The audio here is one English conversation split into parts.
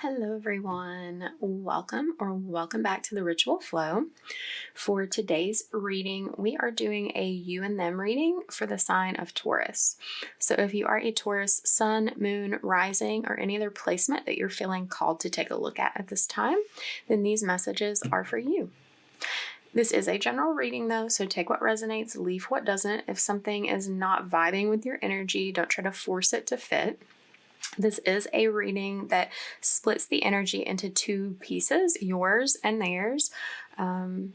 Hello everyone, welcome back to the Ritual Flow. For today's reading, we are doing a you and them reading for the sign of Taurus. So if you are a Taurus sun, moon, rising, or any other placement that you're feeling called to take a look at this time, then these messages are for you. This is a general reading though, so take what resonates, leave what doesn't. If something is not vibing with your energy, don't try to force it to fit. This is a reading that splits the energy into two pieces, yours and theirs. And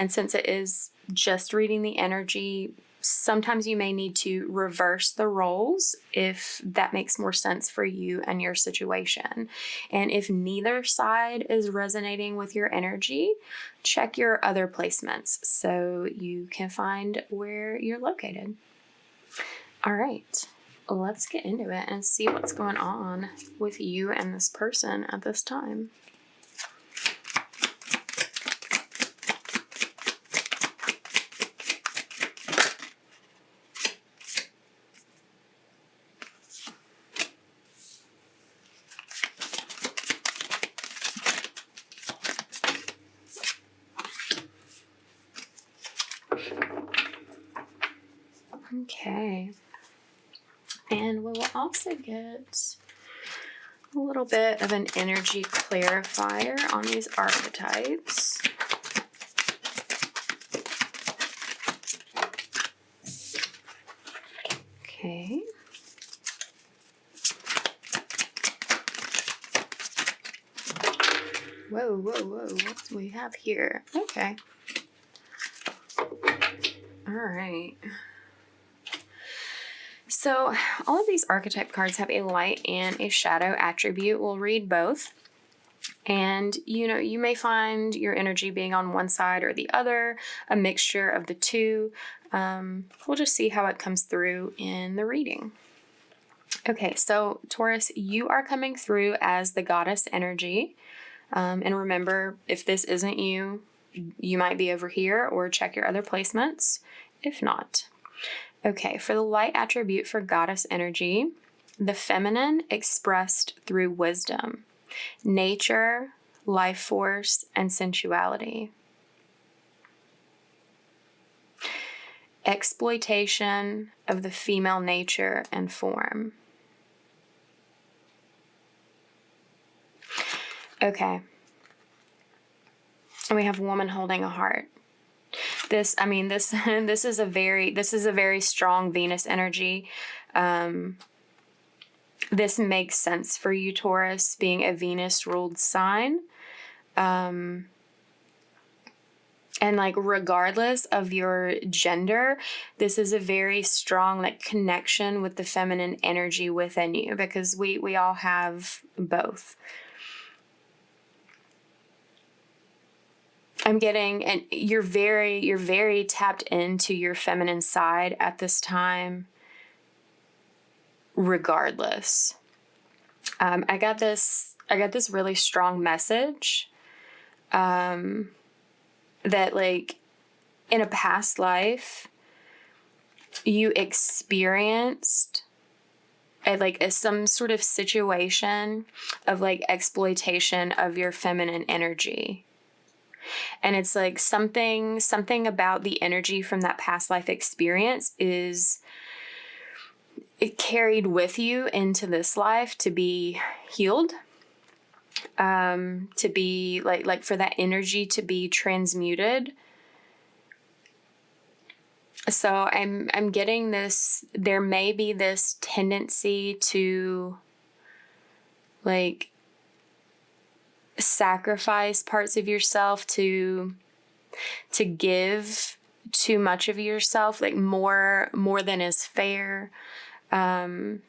since it is just reading the energy, sometimes you may need to reverse the roles if that makes more sense for you and your situation. And if neither side is resonating with your energy, check your other placements so you can find where you're located. All right. Let's get into it and see what's going on with you and this person at this time. Okay. And we will also get a little bit of an energy clarifier on these archetypes. Okay. Whoa. What do we have here? Okay. All right. So all of these archetype cards have a light and a shadow attribute. We'll read both. And, you may find your energy being on one side or the other, a mixture of the two. We'll just see how it comes through in the reading. Okay, so Taurus, you are coming through as the goddess energy. And remember, if this isn't you, you might be over here, or check your other placements if not. Okay, for the light attribute for goddess energy, the feminine expressed through wisdom, nature, life force, and sensuality. Exploitation of the female nature and form. Okay. And we have woman holding a heart. This is a very strong Venus energy. This makes sense for you, Taurus, being a Venus-ruled sign. And regardless of your gender, this is a very strong connection with the feminine energy within you, because we all have both. I'm getting, and you're very tapped into your feminine side at this time, regardless. I got this really strong message, that in a past life, you experienced some sort of situation of exploitation of your feminine energy. And it's something about the energy from that past life experience it carried with you into this life to be healed, to be for that energy to be transmuted. So I'm getting this, there may be this tendency to sacrifice parts of yourself, to give too much of yourself, more than is fair. There's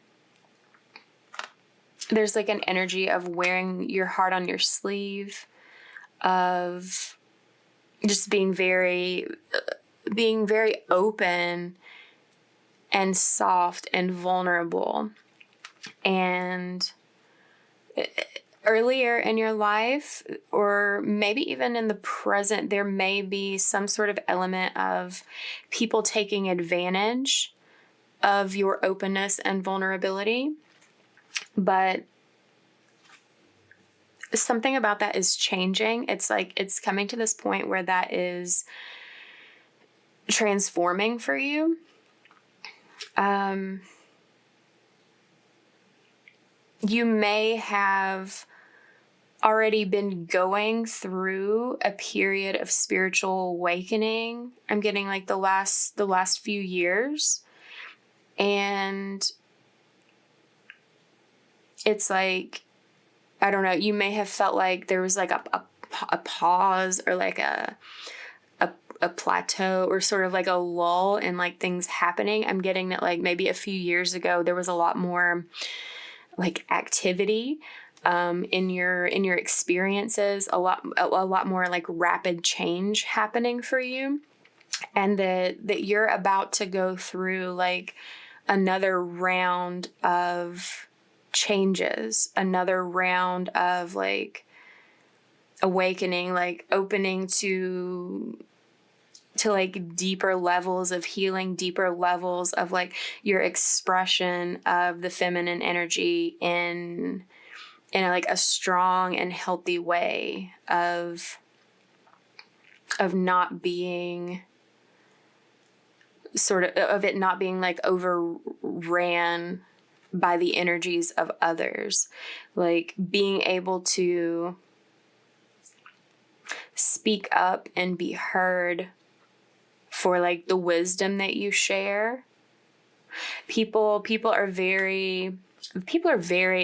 an energy of wearing your heart on your sleeve, of just being very open and soft and vulnerable. And earlier in your life, or maybe even in the present, there may be some sort of element of people taking advantage of your openness and vulnerability. But something about that is changing. It's like it's coming to this point where that is transforming for you. You may have already been going through a period of spiritual awakening. I'm getting like the last few years, and it's like, I don't know, you may have felt like there was like a pause, or like a plateau, or sort of like a lull in like things happening. I'm getting that like maybe a few years ago there was a lot more like activity in your experiences, a lot more like rapid change happening for you, and that you're about to go through like another round of changes, another round of like awakening, like opening to like deeper levels of healing, deeper levels of like your expression of the feminine energy in like a strong and healthy way of not being of it not being like overran by the energies of others, like being able to speak up and be heard for like the wisdom that you share. People are very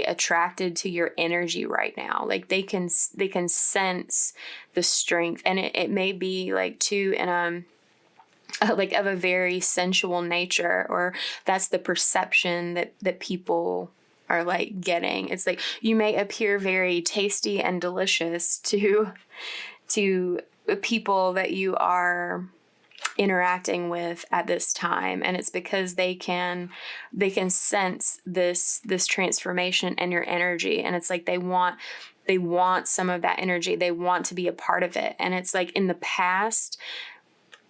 attracted to your energy right now. Like they can sense the strength, and it may be like too in like of a very sensual nature, or that's the perception that people are like getting. It's like you may appear very tasty and delicious to people that you are interacting with at this time, and it's because they can sense this transformation in your energy, and it's like they want some of that energy. They want to be a part of it. And it's like in the past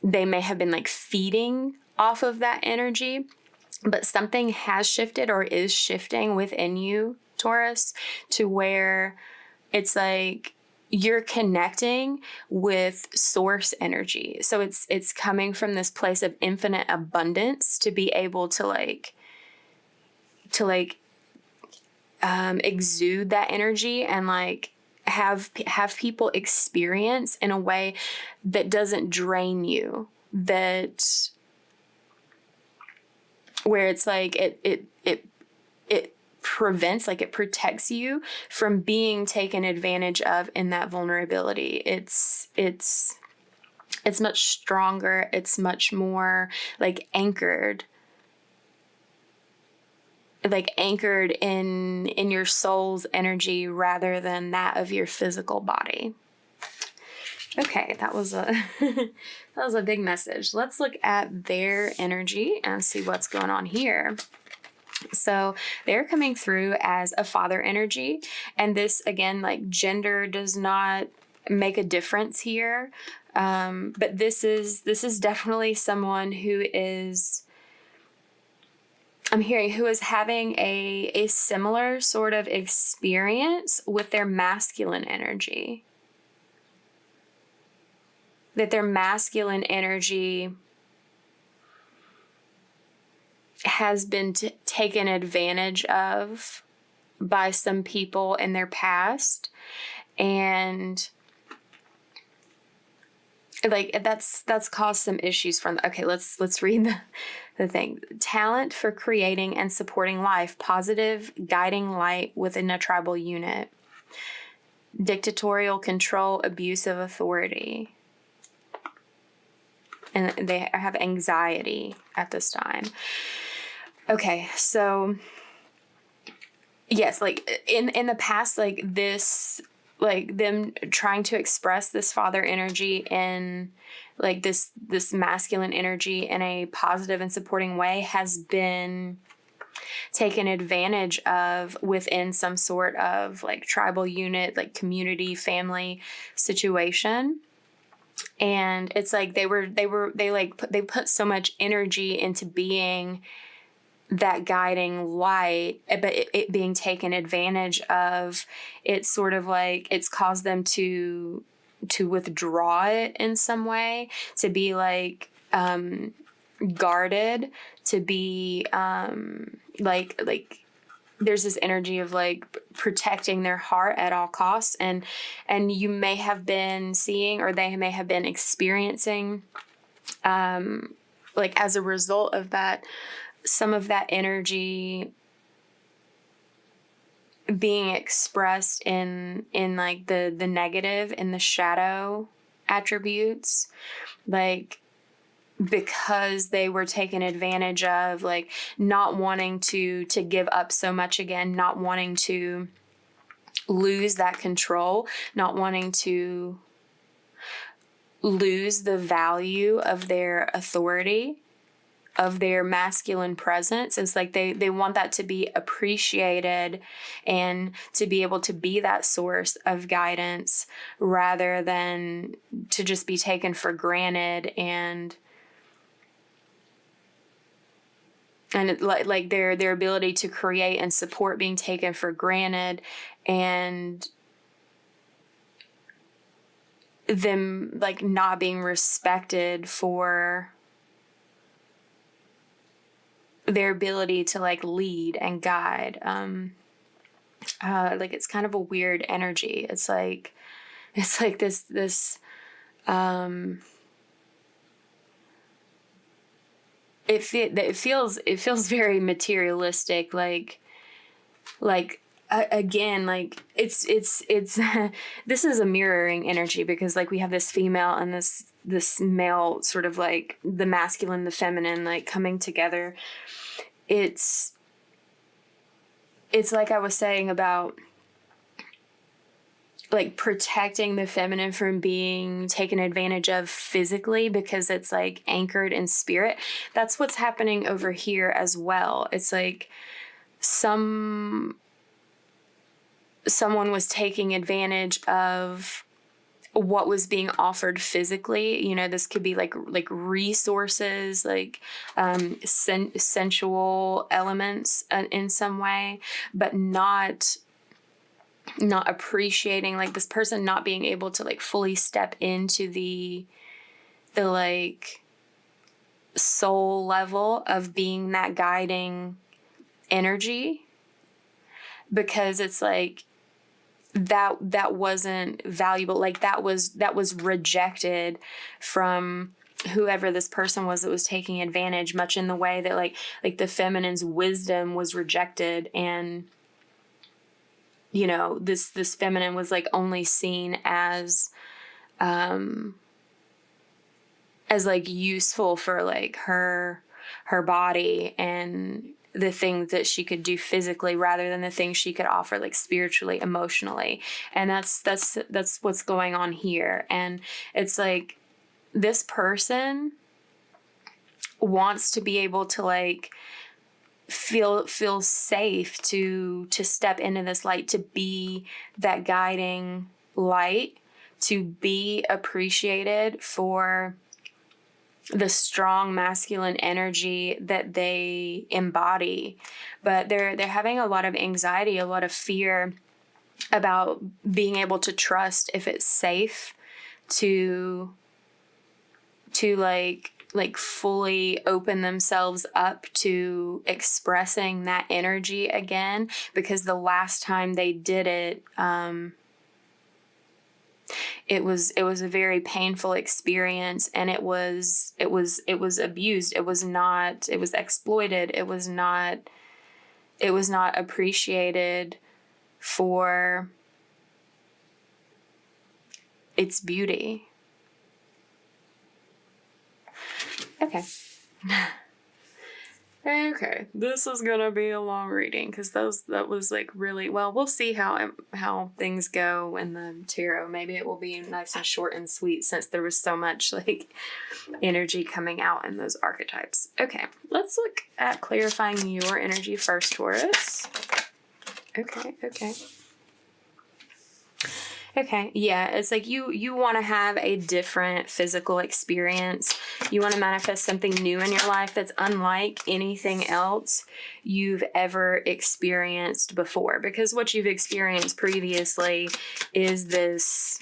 they may have been like feeding off of that energy, but something has shifted or is shifting within you, Taurus, to where it's like you're connecting with source energy. So it's coming from this place of infinite abundance to be able to exude that energy and like have people experience in a way that doesn't drain you, that where it's like it prevents, like it protects you from being taken advantage of in that vulnerability. It's much stronger. It's much more like anchored in your soul's energy rather than that of your physical body. Okay, that was a that was a big message. Let's look at their energy and see what's going on here. So they're coming through as a father energy, and this again, like gender does not make a difference here, but this is definitely someone who is, I'm hearing, who is having a similar sort of experience with their masculine energy. That their masculine energy has been taken advantage of by some people in their past, and like that's caused some issues from okay, let's read the thing. Talent for creating and supporting life, positive guiding light within a tribal unit, dictatorial control, abuse of authority, and they have anxiety at this time. Okay, so yes, like in the past, like this, like them trying to express this father energy in like this masculine energy in a positive and supporting way has been taken advantage of within some sort of like tribal unit, like community, family situation. And it's like they put so much energy into being that guiding light, but it being taken advantage of, it's sort of like it's caused them to withdraw it in some way, to be like guarded, to be like there's this energy of like protecting their heart at all costs, and you may have been seeing, or they may have been experiencing, like as a result of that, some of that energy being expressed in like the negative, in the shadow attributes, like because they were taken advantage of, like not wanting to give up so much again, not wanting to lose that control, not wanting to lose the value of their authority, of their masculine presence. It's like they want that to be appreciated and to be able to be that source of guidance, rather than to just be taken for granted, and like their ability to create and support being taken for granted, and them like not being respected for their ability to like lead and guide. Like it's kind of a weird energy. It's like this it feels very materialistic, like again, like it's this is a mirroring energy, because like we have this female and this male, sort of like the masculine, the feminine, like coming together. It's like I was saying about like protecting the feminine from being taken advantage of physically, because it's like anchored in spirit. That's what's happening over here as well. It's like someone was taking advantage of what was being offered physically. You know, this could be like resources, like sensual elements in some way, but not appreciating, like this person not being able to like fully step into the like soul level of being that guiding energy, because it's like that wasn't valuable. Like that was rejected from whoever this person was that was taking advantage, much in the way that like the feminine's wisdom was rejected, and you know, this feminine was like only seen as like useful for like her body and the things that she could do physically, rather than the things she could offer like spiritually, emotionally. And that's what's going on here. And it's like this person wants to be able to like feel safe to step into this light, to be that guiding light, to be appreciated for the strong masculine energy that they embody. But they're having a lot of anxiety, a lot of fear about being able to trust if it's safe to like fully open themselves up to expressing that energy again, because the last time they did it, it was a very painful experience, and it was abused. It was exploited. It was not appreciated for its beauty. Okay. Okay, this is gonna be a long reading, because that was like really, well, we'll see how things go in the tarot. Maybe it will be nice and short and sweet, since there was so much like energy coming out in those archetypes. Okay, let's look at clarifying your energy first, Taurus. Okay. Okay. Yeah. It's like you want to have a different physical experience. You want to manifest something new in your life that's unlike anything else you've ever experienced before. Because what you've experienced previously is this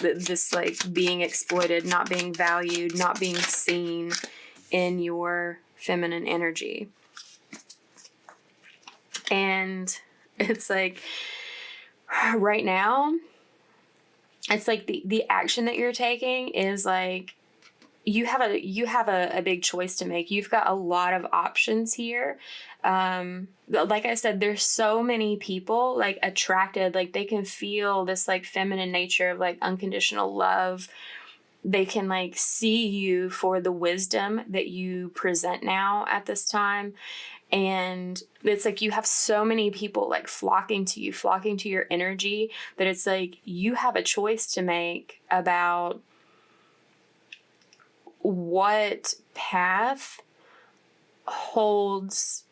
this like being exploited, not being valued, not being seen in your feminine energy. And it's like right now, it's like the action that you're taking is like you have a big choice to make. You've got a lot of options here. Like I said, there's so many people like attracted, like they can feel this like feminine nature of like unconditional love. They can like see you for the wisdom that you present now at this time. And it's like you have so many people like flocking to you, flocking to your energy, that it's like you have a choice to make about what path holds,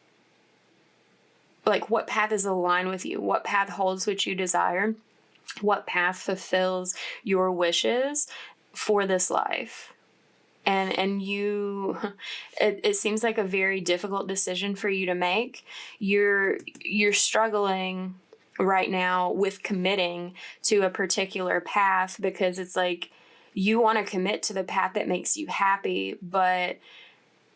like what path is aligned with you, what path holds what you desire, what path fulfills your wishes for this life. And you, it seems like a very difficult decision for you to make. You're struggling right now with committing to a particular path, because it's like you want to commit to the path that makes you happy, but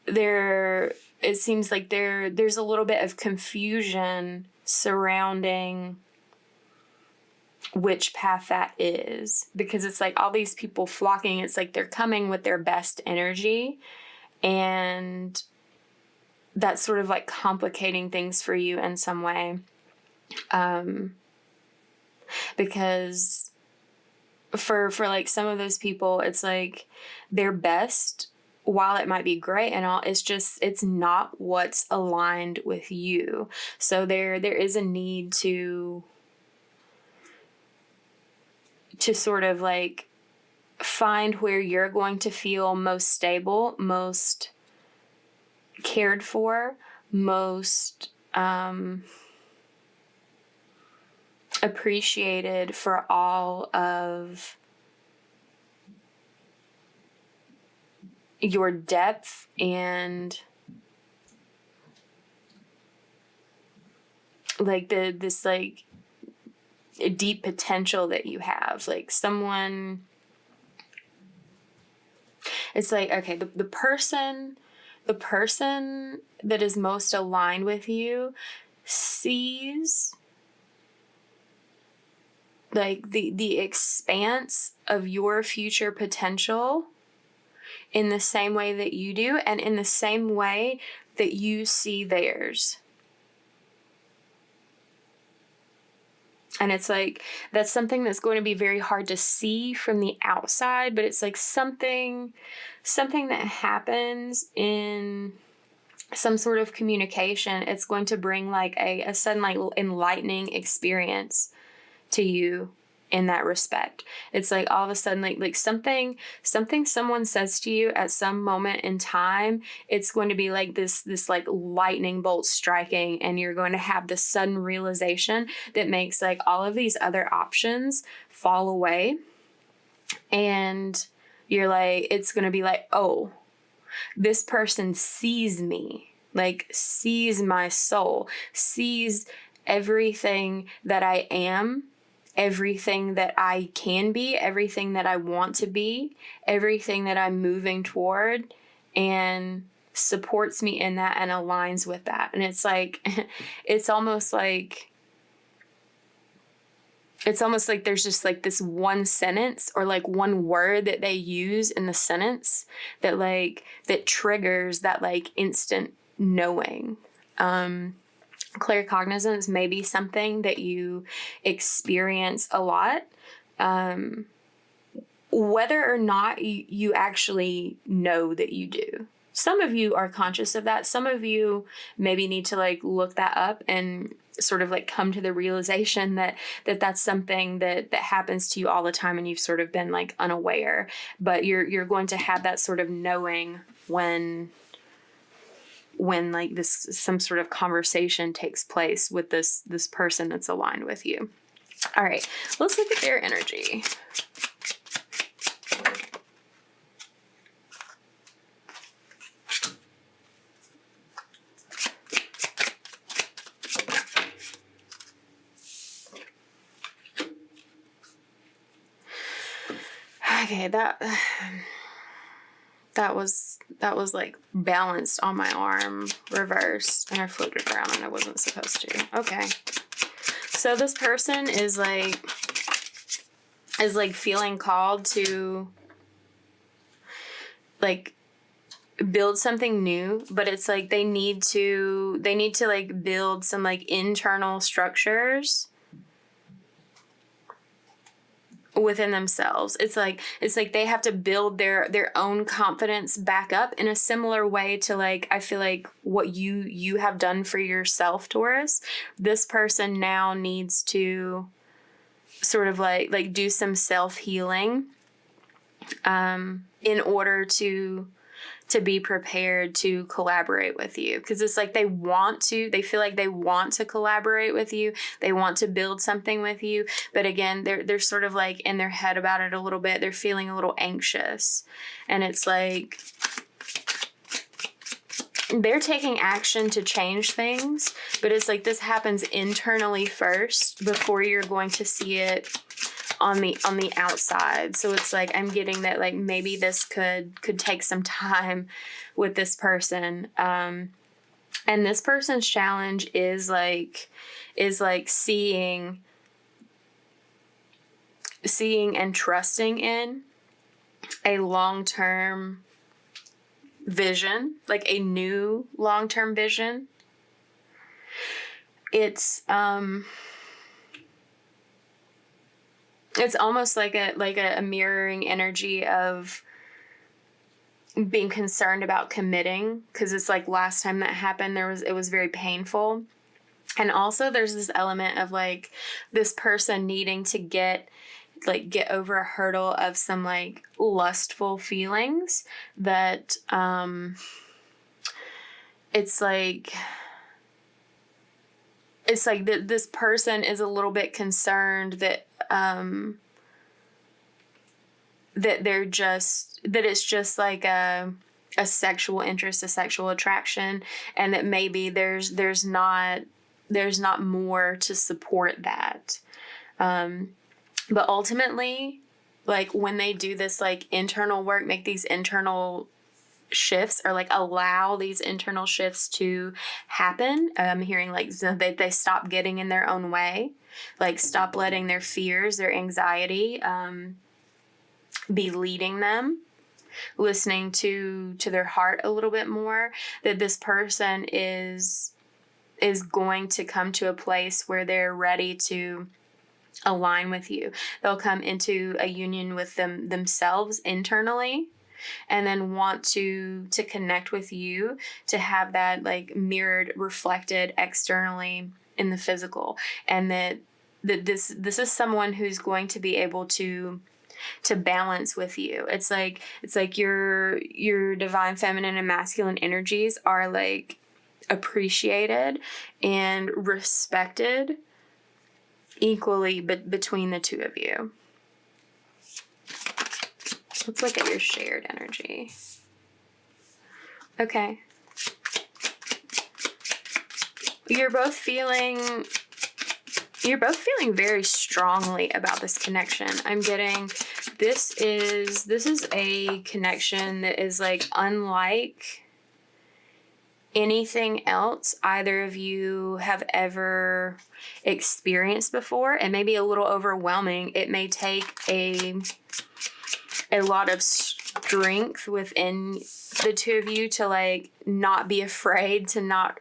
it seems like there's a little bit of confusion surrounding which path that is, because it's like all these people flocking, it's like they're coming with their best energy, and that's sort of like complicating things for you in some way, because for like some of those people, it's like their best, while it might be great and all, it's not what's aligned with you. So there is a need to sort of like find where you're going to feel most stable, most cared for, most appreciated for all of your depth and like this like a deep potential that you have. Like someone, it's like, okay, the person that is most aligned with you sees like the expanse of your future potential in the same way that you do, and in the same way that you see theirs. And it's like, that's something that's going to be very hard to see from the outside, but it's like something that happens in some sort of communication. It's going to bring like a sudden like enlightening experience to you in that respect. It's like all of a sudden like something someone says to you at some moment in time, it's going to be like this like lightning bolt striking, and you're going to have this sudden realization that makes like all of these other options fall away. And you're like, it's going to be like, oh, this person sees me, like sees my soul, sees everything that I am, everything that I can be, everything that I want to be, everything that I'm moving toward, and supports me in that and aligns with that. And it's like, it's almost like there's just like this one sentence or like one word that they use in the sentence that triggers that like instant knowing. Claircognizance may be something that you experience a lot, whether or not you actually know that you do. Some of you are conscious of that. Some of you maybe need to like look that up and sort of like come to the realization that that's something that happens to you all the time, and you've sort of been like unaware. But you're going to have that sort of knowing when like some sort of conversation takes place with this person that's aligned with you. All right, let's look at their energy. Okay, that was like balanced on my arm, reversed, and I floated around and I wasn't supposed to. Okay. So this person is like feeling called to like build something new, but it's like they need to like build some like internal structures within themselves. It's like they have to build their own confidence back up in a similar way to like, I feel like what you have done for yourself, Taurus. This person now needs to sort of like do some self-healing in order to be prepared to collaborate with you, because it's like they feel like they want to collaborate with you, they want to build something with you, but again they're sort of like in their head about it a little bit. They're feeling a little anxious, and it's like they're taking action to change things, but it's like this happens internally first before you're going to see it on the outside. So it's like I'm getting that like maybe this could take some time with this person, and this person's challenge is like seeing and trusting in a long-term vision, like a new long-term vision. It's almost like a mirroring energy of being concerned about committing, because it's like last time that happened it was very painful. And also there's this element of like this person needing to get over a hurdle of some like lustful feelings that it's like this person is a little bit concerned that it's just like a sexual interest, a sexual attraction, and that maybe there's not more to support that. But ultimately, like when they do this like internal work, make these internal shifts, or like allow these internal shifts to happen, I'm hearing like they stop getting in their own way, like stop letting their fears, their anxiety be leading them, listening to their heart a little bit more, that this person is going to come to a place where they're ready to align with you. They'll come into a union with themselves internally, and then want to connect with you, to have that like mirrored, reflected externally in the physical. And that this is someone who's going to be able to balance with you. It's like your divine feminine and masculine energies are like appreciated and respected equally, but between the two of you. Let's look at your shared energy. Okay. You're both feeling very strongly about this connection. I'm getting this is a connection that is like unlike anything else either of you have ever experienced before, and maybe a little overwhelming. It may take a lot of strength within the two of you to like not be afraid, to not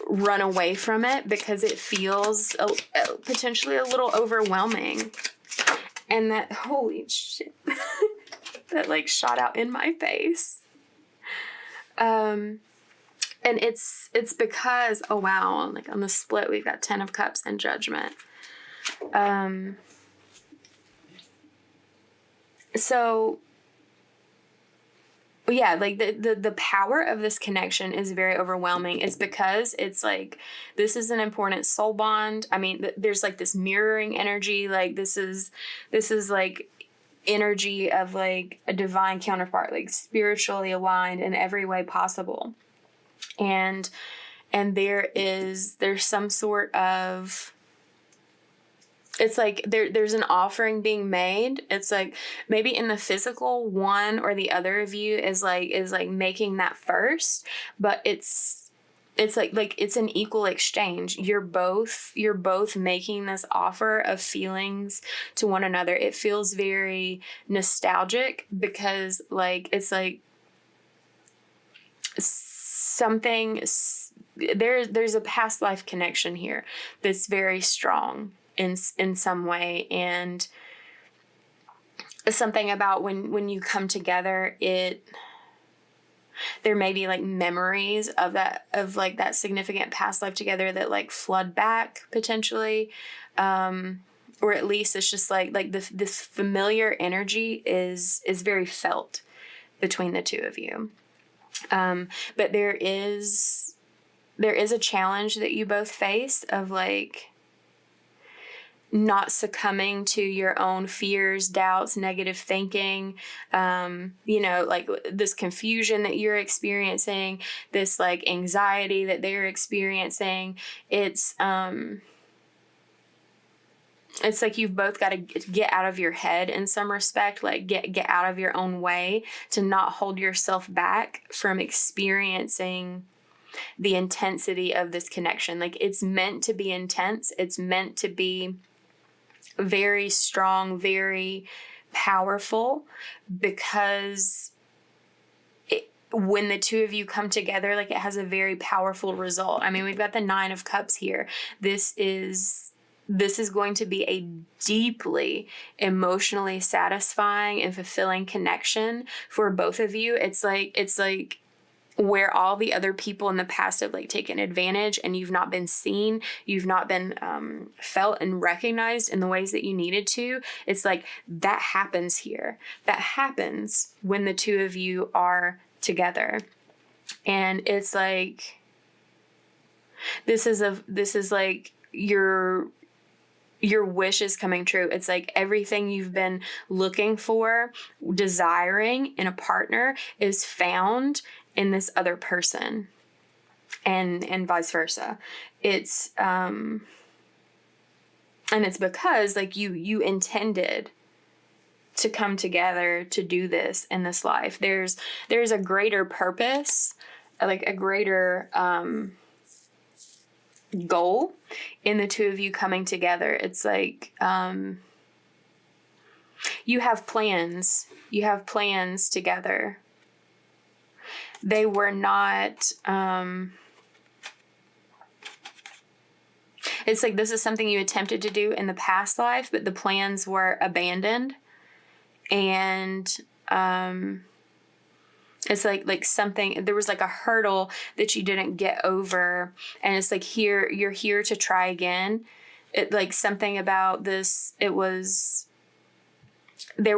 run away from it, because it feels potentially a little overwhelming. And that, holy shit, that like shot out in my face. And it's because, oh wow, like on the split we've got 10 of Cups and Judgment. So yeah, like the power of this connection is very overwhelming. It's because it's like, this is an important soul bond. I mean, there's like this mirroring energy. Like this is like energy of like a divine counterpart, like spiritually aligned in every way possible. And there's some sort of, it's like there's an offering being made. It's like maybe in the physical, one or the other of you is like making that first, but it's like it's an equal exchange. You're both making this offer of feelings to one another. It feels very nostalgic because like it's like something, there's a past life connection here that's very strong in some way. And something about when you come together, there may be like memories of like that significant past life together that like flood back potentially, or at least it's just like this familiar energy is very felt between the two of you. But there is a challenge that you both face of like not succumbing to your own fears, doubts, negative thinking, like this confusion that you're experiencing, this like anxiety that they're experiencing. It's like you've both got to get out of your head in some respect, like get out of your own way to not hold yourself back from experiencing the intensity of this connection. Like it's meant to be intense. It's meant to be very strong, very powerful, because when the two of you come together, like it has a very powerful result. I mean, we've got the 9 of Cups here. This is going to be a deeply emotionally satisfying and fulfilling connection for both of you. It's like where all the other people in the past have like taken advantage and you've not been seen, you've not been felt and recognized in the ways that you needed to. It's like that happens here. That happens when the two of you are together. And it's like, this is like your wish is coming true. It's like everything you've been looking for, desiring in a partner is found in this other person, and vice versa. It's and it's because like you intended to come together to do this in this life. There's a greater purpose, like a greater goal in the two of you coming together. It's like you have plans together. They were not it's like this is something you attempted to do in the past life, but the plans were abandoned. And it's like something, there was like a hurdle that you didn't get over, and it's like you're here to try again. It like something about this, there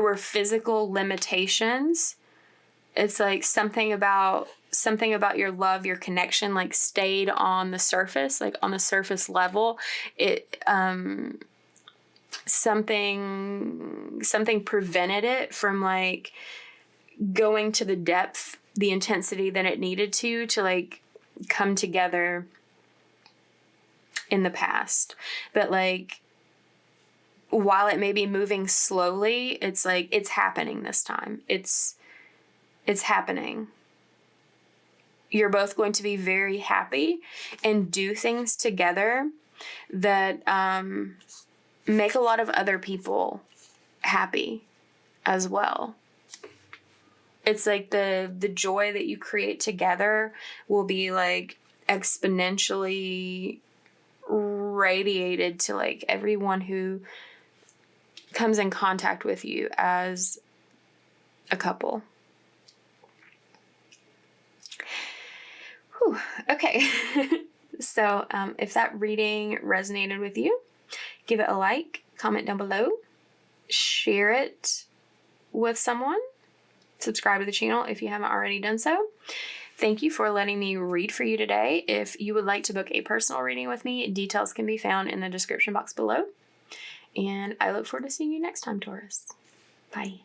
were physical limitations. It's like something about your love, your connection, like stayed on the surface, like on the surface level. It something prevented it from like going to the depth, the intensity that it needed to like come together in the past. But like, while it may be moving slowly, it's like it's happening this time. It's happening. You're both going to be very happy and do things together that make a lot of other people happy as well. It's like the joy that you create together will be like exponentially radiated to like everyone who comes in contact with you as a couple. Whew. Okay. So if that reading resonated with you, give it a like, comment down below, share it with someone subscribe to the channel if you haven't already done so. Thank you for letting me read for you today. If you would like to book a personal reading with me, details can be found in the description box below. And I look forward to seeing you next time, Taurus. Bye.